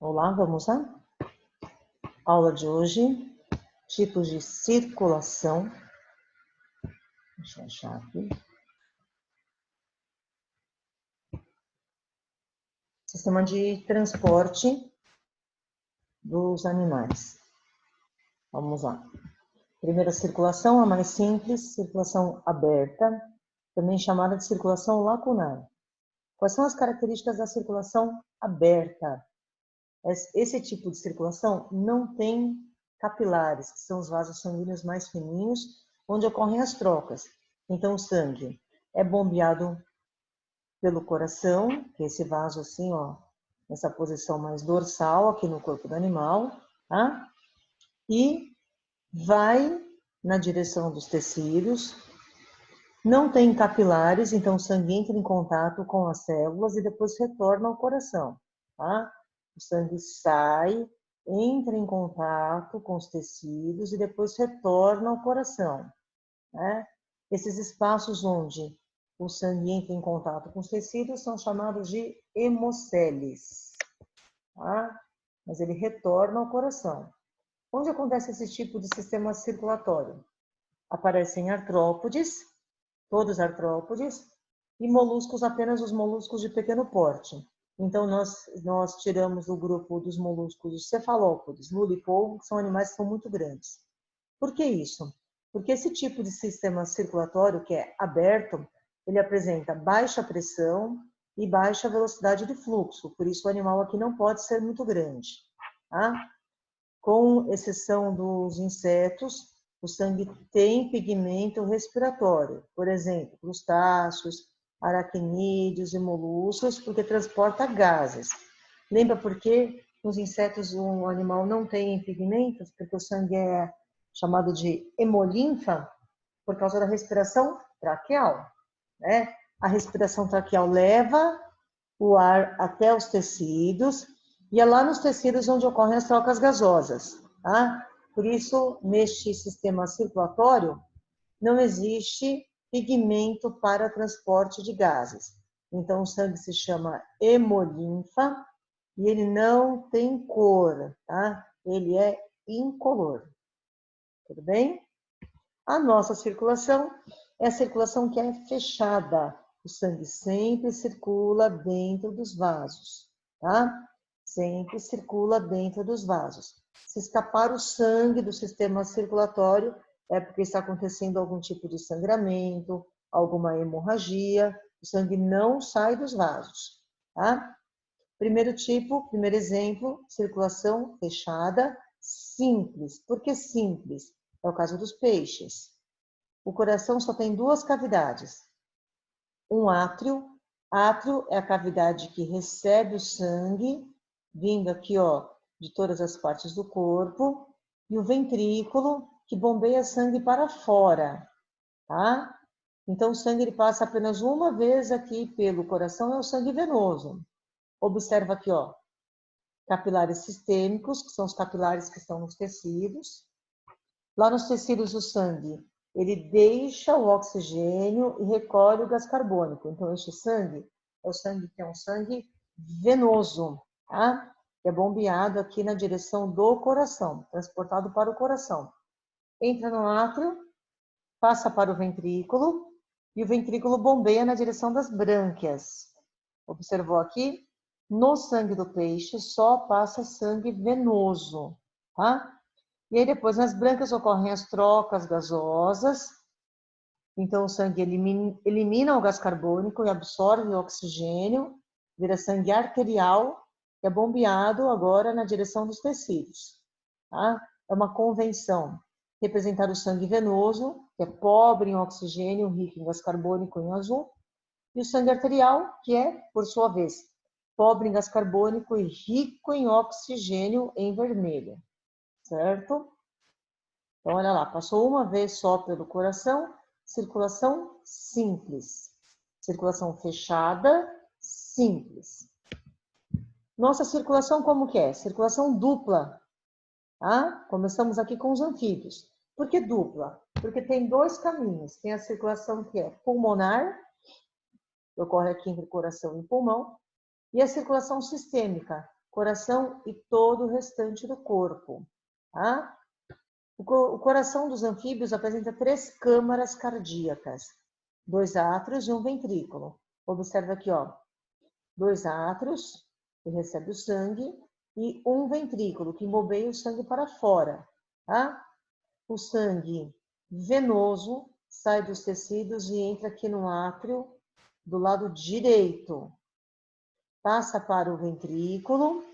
Olá, vamos lá? Aula de hoje, tipos de circulação. Deixa eu achar aqui. Sistema de transporte dos animais. Vamos lá. Primeira circulação, a mais simples, circulação aberta, também chamada de circulação lacunar. Quais são as características da circulação aberta? Esse tipo de circulação não tem capilares, que são os vasos sanguíneos mais fininhos, onde ocorrem as trocas. Então, o sangue é bombeado pelo coração, que é esse vaso assim, ó, nessa posição mais dorsal aqui no corpo do animal, tá? E vai na direção dos tecidos. Não tem capilares, então o sangue entra em contato com as células e depois retorna ao coração, tá? O sangue sai, entra em contato com os tecidos e depois retorna ao coração, né? Esses espaços onde o sangue entra em contato com os tecidos são chamados de hemocélies, tá? Mas ele retorna ao coração. Onde acontece esse tipo de sistema circulatório? Aparecem artrópodes, todos artrópodes, e moluscos, apenas os moluscos de pequeno porte. Então, nós tiramos do grupo dos moluscos os cefalópodes, lula e polvo, que são animais que são muito grandes. Por que isso? Porque esse tipo de sistema circulatório, que é aberto, ele apresenta baixa pressão e baixa velocidade de fluxo, por isso o animal aqui não pode ser muito grande, tá? Com exceção dos insetos, o sangue tem pigmento respiratório, por exemplo, crustáceos, aracnídeos e moluscos, porque transporta gases. Lembra por que nos insetos o animal não tem pigmentos? Porque o sangue é chamado de hemolinfa por causa da respiração traqueal, né? A respiração traqueal leva o ar até os tecidos e é lá nos tecidos onde ocorrem as trocas gasosas, tá? Por isso, neste sistema circulatório, não existe pigmento para transporte de gases. Então, o sangue se chama hemolinfa e ele não tem cor, tá? Ele é incolor. Tudo bem? A nossa circulação é a circulação que é fechada. O sangue sempre circula dentro dos vasos, tá? Sempre circula dentro dos vasos. Se escapar o sangue do sistema circulatório, é porque está acontecendo algum tipo de sangramento, alguma hemorragia, o sangue não sai dos vasos, tá? Primeiro tipo, primeiro exemplo, circulação fechada, simples. Por que simples? É o caso dos peixes. O coração só tem duas cavidades. Um átrio. Átrio é a cavidade que recebe o sangue, vindo aqui, ó, de todas as partes do corpo. E o ventrículo, que bombeia sangue para fora, tá? Então, o sangue ele passa apenas uma vez aqui pelo coração, é o sangue venoso. Observa aqui, ó, capilares sistêmicos, que são os capilares que estão nos tecidos. Lá nos tecidos, o sangue, ele deixa o oxigênio e recolhe o gás carbônico. Então, este sangue é o sangue que é um sangue venoso, tá? É bombeado aqui na direção do coração, transportado para o coração. Entra no átrio, passa para o ventrículo e o ventrículo bombeia na direção das brânquias. Observou aqui? No sangue do peixe só passa sangue venoso, tá? E aí depois nas brânquias ocorrem as trocas gasosas. Então o sangue elimina o gás carbônico e absorve o oxigênio, vira sangue arterial, que é bombeado agora na direção dos tecidos, tá? É uma convenção representar o sangue venoso, que é pobre em oxigênio, rico em gás carbônico em azul, e o sangue arterial, que é, por sua vez, pobre em gás carbônico e rico em oxigênio em vermelho, certo? Então, olha lá, passou uma vez só pelo coração, circulação simples. Circulação fechada, simples. Nossa circulação como que é? Circulação dupla, tá? Começamos aqui com os anfíbios. Por que dupla? Porque tem dois caminhos. Tem a circulação que é pulmonar, que ocorre aqui entre o coração e o pulmão, e a circulação sistêmica, coração e todo o restante do corpo, tá? O coração dos anfíbios apresenta 3 câmaras cardíacas, 2 átrios e um ventrículo. Observa aqui, ó, 2 átrios, que recebe o sangue, e um ventrículo, que bombeia o sangue para fora, tá? O sangue venoso sai dos tecidos e entra aqui no átrio do lado direito. Passa para o ventrículo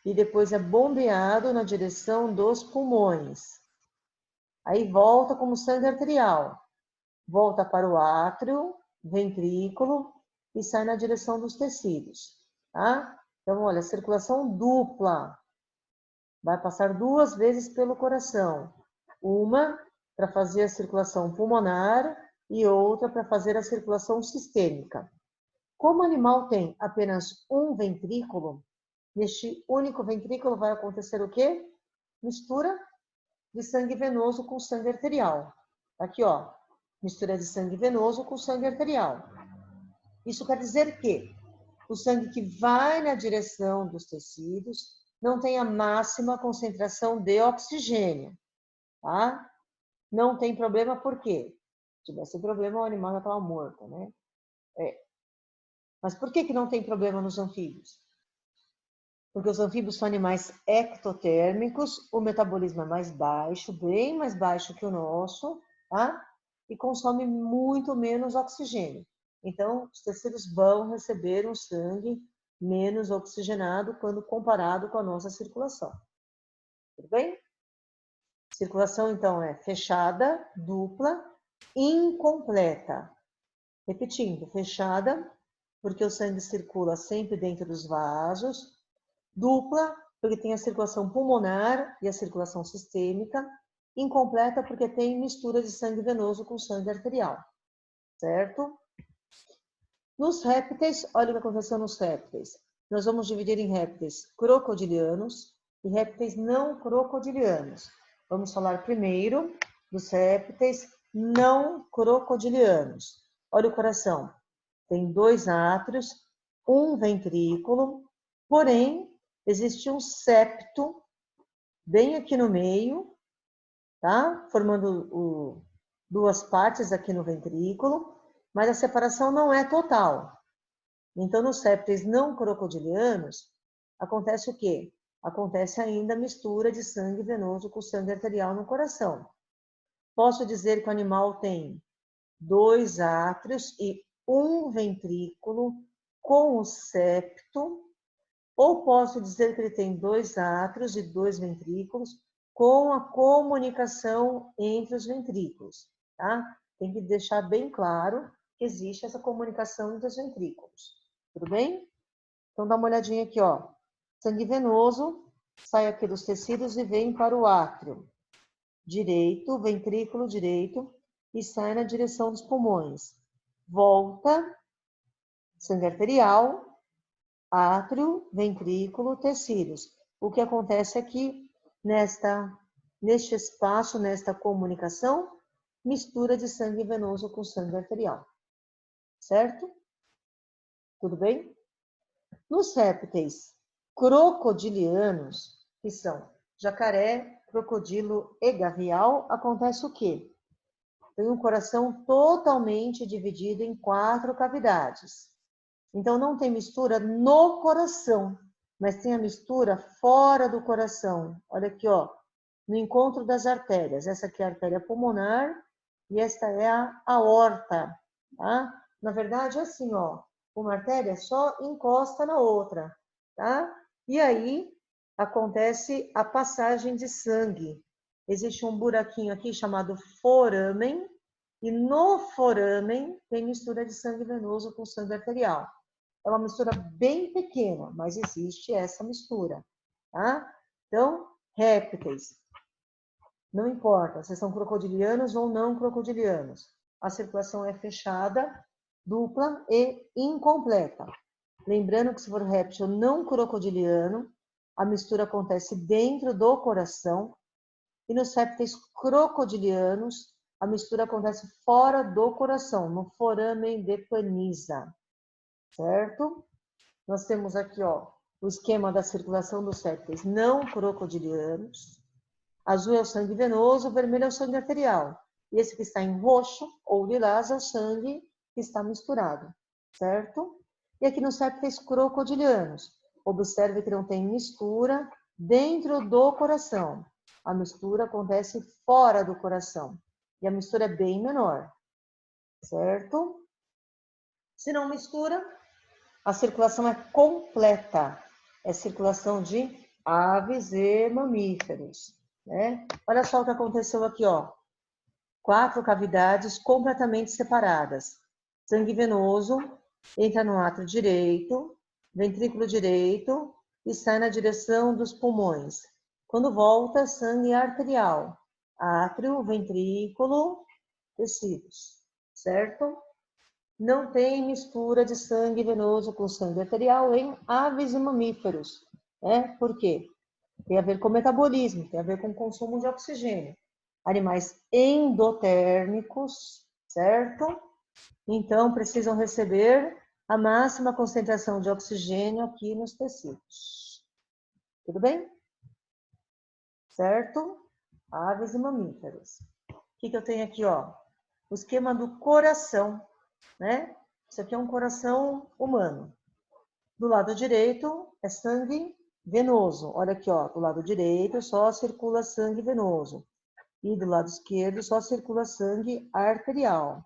e depois é bombeado na direção dos pulmões. Aí volta como sangue arterial. Volta para o átrio, ventrículo e sai na direção dos tecidos, tá? Então, olha, circulação dupla. Vai passar 2 vezes pelo coração. Uma para fazer a circulação pulmonar e outra para fazer a circulação sistêmica. Como o animal tem apenas um ventrículo, neste único ventrículo vai acontecer o quê? Mistura de sangue venoso com sangue arterial. Aqui, ó, mistura de sangue venoso com sangue arterial. Isso quer dizer que o sangue que vai na direção dos tecidos não tem a máxima concentração de oxigênio, tá? Não tem problema, por quê? Se tivesse problema, o animal já estava morto, né? Mas por que não tem problema nos anfíbios? Porque os anfíbios são animais ectotérmicos, o metabolismo é mais baixo, bem mais baixo que o nosso, tá? E consome muito menos oxigênio. Então, os tecidos vão receber um sangue menos oxigenado quando comparado com a nossa circulação. Tudo bem? Circulação, então, é fechada, dupla, incompleta. Repetindo, fechada, porque o sangue circula sempre dentro dos vasos. Dupla, porque tem a circulação pulmonar e a circulação sistêmica. Incompleta, porque tem mistura de sangue venoso com sangue arterial. Certo? Nos répteis, olha o que aconteceu nos répteis. Nós vamos dividir em répteis crocodilianos e répteis não crocodilianos. Vamos falar primeiro dos répteis não crocodilianos. Olha o coração. Tem 2 átrios, um ventrículo, porém, existe um septo bem aqui no meio, tá? Formando 2 partes aqui no ventrículo, mas a separação não é total. Então, nos répteis não crocodilianos, acontece o quê? Acontece ainda a mistura de sangue venoso com sangue arterial no coração. Posso dizer que o animal tem 2 átrios e um ventrículo com o septo, ou posso dizer que ele tem 2 átrios e 2 ventrículos com a comunicação entre os ventrículos, tá? Tem que deixar bem claro que existe essa comunicação entre os ventrículos. Tudo bem? Então dá uma olhadinha aqui, ó. Sangue venoso sai aqui dos tecidos e vem para o átrio direito, ventrículo direito, e sai na direção dos pulmões. Volta, sangue arterial, átrio, ventrículo, tecidos. O que acontece aqui neste espaço, nesta comunicação, mistura de sangue venoso com sangue arterial. Certo? Tudo bem? Nos répteis crocodilianos, que são jacaré, crocodilo e gavial, acontece o quê? Tem um coração totalmente dividido em 4 cavidades. Então, não tem mistura no coração, mas tem a mistura fora do coração. Olha aqui, ó, no encontro das artérias. Essa aqui é a artéria pulmonar e esta é a aorta, tá? Na verdade, é assim, ó, uma artéria só encosta na outra, tá? E aí acontece a passagem de sangue. Existe um buraquinho aqui chamado foramen, e no foramen tem mistura de sangue venoso com sangue arterial. É uma mistura bem pequena, mas existe essa mistura, tá? Então, répteis. Não importa se são crocodilianos ou não crocodilianos. A circulação é fechada, dupla e incompleta. Lembrando que se for réptil não crocodiliano, a mistura acontece dentro do coração. E nos répteis crocodilianos, a mistura acontece fora do coração, no foramen de Paniza. Certo? Nós temos aqui, ó, o esquema da circulação dos septos não crocodilianos. Azul é o sangue venoso, vermelho é o sangue arterial. E esse que está em roxo ou lilás é o sangue que está misturado, certo? E aqui nos septos crocodilianos, observe que não tem mistura dentro do coração. A mistura acontece fora do coração. E a mistura é bem menor, certo? Se não mistura, a circulação é completa. É circulação de aves e mamíferos, né? Olha só o que aconteceu aqui, ó. 4 cavidades completamente separadas. Sangue venoso entra no átrio direito, ventrículo direito e sai na direção dos pulmões. Quando volta, sangue arterial, átrio, ventrículo, tecidos, certo? Não tem mistura de sangue venoso com sangue arterial em aves e mamíferos. Né? Por quê? Tem a ver com metabolismo, tem a ver com consumo de oxigênio. Animais endotérmicos, certo? Então, precisam receber a máxima concentração de oxigênio aqui nos tecidos. Tudo bem? Certo? Aves e mamíferos. O que eu tenho aqui, ó? O esquema do coração, né? Isso aqui é um coração humano. Do lado direito é sangue venoso. Olha aqui, ó, do lado direito só circula sangue venoso. E do lado esquerdo só circula sangue arterial,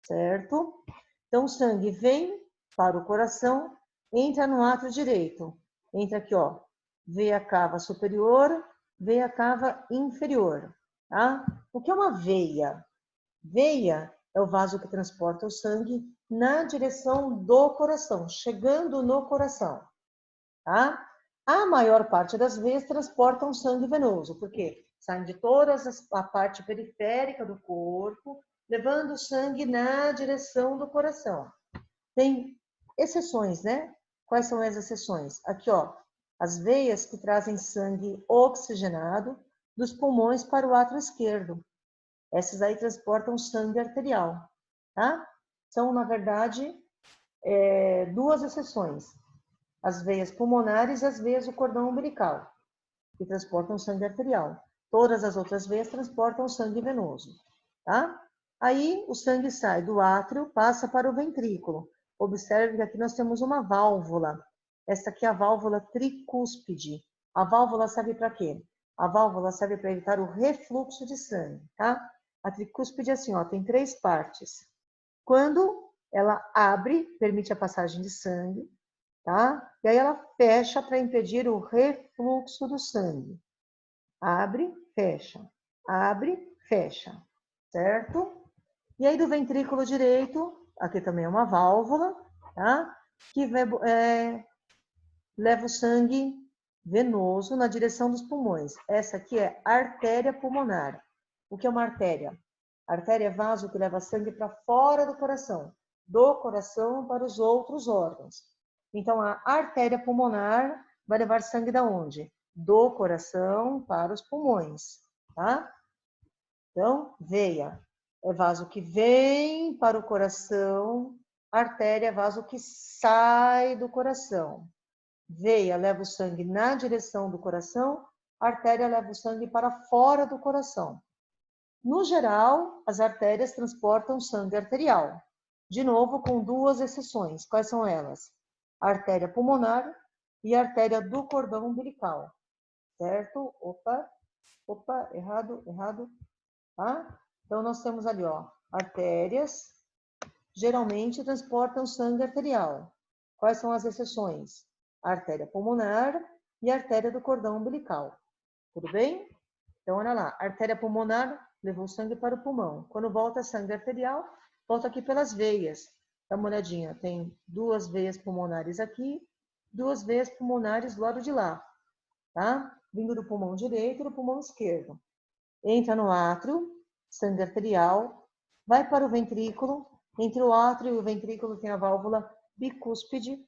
certo? Então, o sangue vem para o coração, entra no átrio direito. Entra aqui, ó, veia cava superior, veia cava inferior, tá? O que é uma veia? Veia é o vaso que transporta o sangue na direção do coração, chegando no coração, tá? A maior parte das veias transportam sangue venoso, porque saem de toda a parte periférica do corpo, levando o sangue na direção do coração. Tem exceções, né? Quais são as exceções? Aqui, ó, as veias que trazem sangue oxigenado dos pulmões para o átrio esquerdo. Essas aí transportam sangue arterial, tá? São, na verdade, 2 exceções. As veias pulmonares e as veias do cordão umbilical, que transportam sangue arterial. Todas as outras veias transportam sangue venoso, tá? Aí o sangue sai do átrio, passa para o ventrículo. Observe que aqui nós temos uma válvula. Essa aqui é a válvula tricúspide. A válvula serve para quê? A válvula serve para evitar o refluxo de sangue, tá? A tricúspide é assim, ó, tem 3 partes. Quando ela abre, permite a passagem de sangue, tá? E aí ela fecha para impedir o refluxo do sangue. Abre, fecha. Abre, fecha. Certo? E aí do ventrículo direito, aqui também é uma válvula, tá? Que leva o sangue venoso na direção dos pulmões. Essa aqui é artéria pulmonar. O que é uma artéria? A artéria é vaso que leva sangue para fora do coração para os outros órgãos. Então, a artéria pulmonar vai levar sangue da onde? Do coração para os pulmões, tá? Então, veia é vaso que vem para o coração, artéria é vaso que sai do coração. Veia leva o sangue na direção do coração, artéria leva o sangue para fora do coração. No geral, as artérias transportam sangue arterial. De novo, com 2 exceções. Quais são elas? A artéria pulmonar e a artéria do cordão umbilical. Certo? Opa, errado. Tá? Então, nós temos ali, ó, artérias, geralmente transportam sangue arterial. Quais são as exceções? A artéria pulmonar e a artéria do cordão umbilical. Tudo bem? Então, olha lá, a artéria pulmonar levou sangue para o pulmão. Quando volta sangue arterial, volta aqui pelas veias. Dá uma olhadinha, tem 2 veias pulmonares aqui, 2 veias pulmonares do lado de lá, tá? Vindo do pulmão direito e do pulmão esquerdo. Entra no átrio, sangue arterial, vai para o ventrículo. Entre o átrio e o ventrículo tem a válvula bicúspide,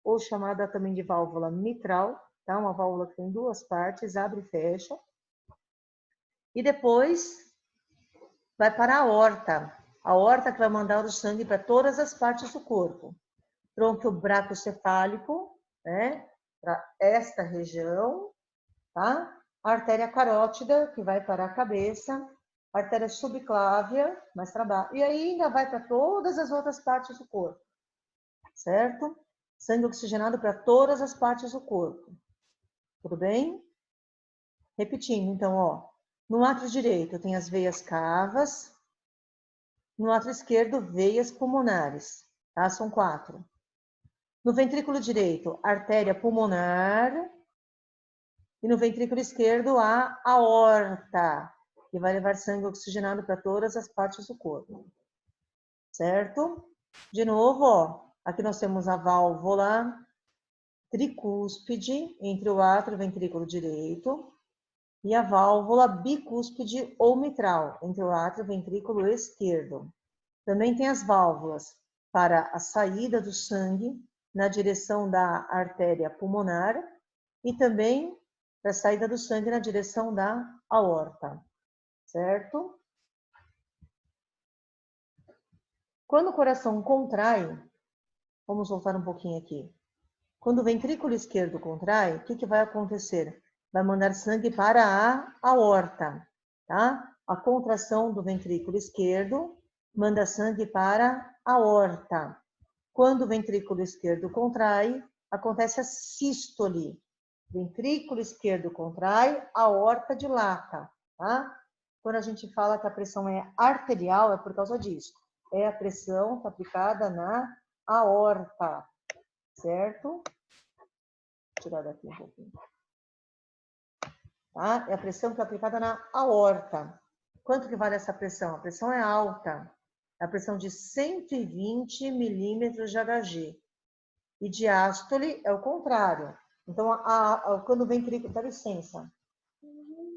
ou chamada também de válvula mitral, tá? Uma válvula que tem 2 partes, abre e fecha. E depois vai para a aorta. A aorta que vai mandar o sangue para todas as partes do corpo. Tronco bracocefálico, né? para esta região, tá? A artéria carótida, que vai para a cabeça, a artéria subclávia, mais para baixo, e aí ainda vai para todas as outras partes do corpo, certo? Sangue oxigenado para todas as partes do corpo. Tudo bem? Repetindo, então, ó, no átrio direito tem as veias cavas, no átrio esquerdo, veias pulmonares, tá? São 4. No ventrículo direito, artéria pulmonar, e no ventrículo esquerdo, a aorta, que vai levar sangue oxigenado para todas as partes do corpo, certo? De novo, ó, aqui nós temos a válvula tricúspide entre o átrio e o ventrículo direito, e a válvula bicúspide ou mitral, entre o átrio e o ventrículo esquerdo. Também tem as válvulas para a saída do sangue na direção da artéria pulmonar e também para a saída do sangue na direção da aorta, certo? Quando o coração contrai, vamos voltar um pouquinho aqui. Quando o ventrículo esquerdo contrai, o que vai acontecer? Vai mandar sangue para a aorta, tá? A contração do ventrículo esquerdo manda sangue para a aorta. Quando o ventrículo esquerdo contrai, acontece a sístole. Ventrículo esquerdo contrai, a aorta dilata, tá? Quando a gente fala que a pressão é arterial, é por causa disso. É a pressão que é aplicada na aorta, certo? Vou tirar daqui um pouquinho. Tá? É a pressão que é aplicada na aorta. Quanto que vale essa pressão? A pressão é alta. É a pressão de 120 milímetros de Hg. E diástole é o contrário. Então, quando o ventrículo... Dá licença.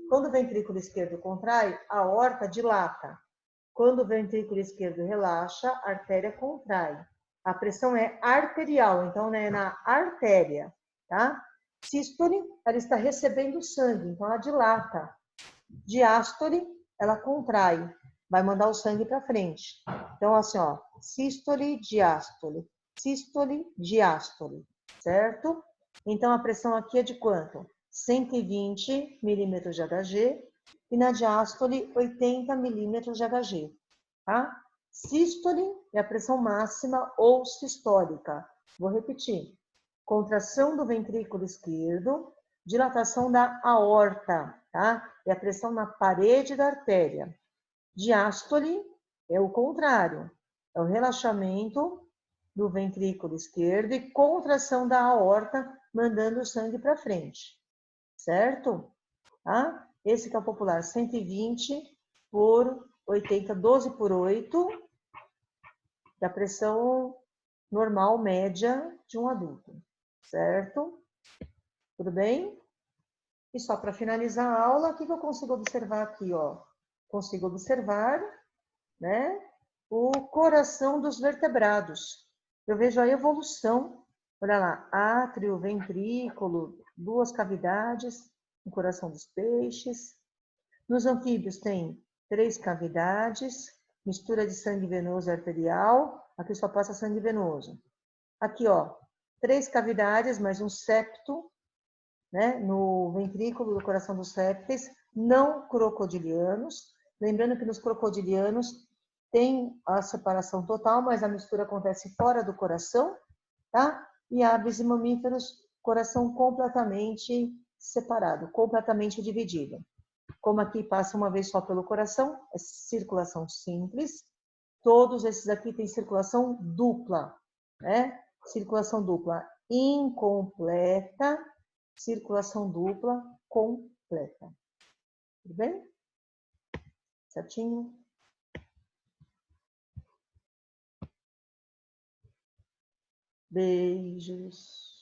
Quando o ventrículo esquerdo contrai, a aorta dilata. Quando o ventrículo esquerdo relaxa, a artéria contrai. A pressão é arterial, então é na artéria, tá? Sístole, ela está recebendo sangue, então ela dilata. Diástole, ela contrai, vai mandar o sangue para frente. Então, assim, ó, sístole, diástole, certo? Então, a pressão aqui é de quanto? 120 milímetros de Hg e na diástole 80 milímetros de Hg, tá? Sístole é a pressão máxima ou sistólica. Vou repetir. Contração do ventrículo esquerdo, dilatação da aorta, tá? É a pressão na parede da artéria. Diástole é o contrário, é o relaxamento do ventrículo esquerdo e contração da aorta, mandando o sangue para frente, certo? Tá? Esse que é o popular, 120 por 80, 12 por 8, da pressão normal média de um adulto, certo? Tudo bem? E só para finalizar a aula, o que eu consigo observar aqui, ó? Consigo observar, né, o coração dos vertebrados. Eu vejo a evolução, olha lá, átrio, ventrículo, 2 cavidades, o coração dos peixes. Nos anfíbios tem 3 cavidades, mistura de sangue venoso e arterial, aqui só passa sangue venoso. Aqui, ó, 3 cavidades, mais um septo, né, no ventrículo do coração dos répteis, não crocodilianos. Lembrando que nos crocodilianos tem a separação total, mas a mistura acontece fora do coração, tá? E aves e mamíferos, coração completamente separado, completamente dividido. Como aqui passa uma vez só pelo coração, é circulação simples. Todos esses aqui têm circulação dupla, né? Circulação dupla incompleta, circulação dupla completa. Tudo bem? Certinho? Beijos.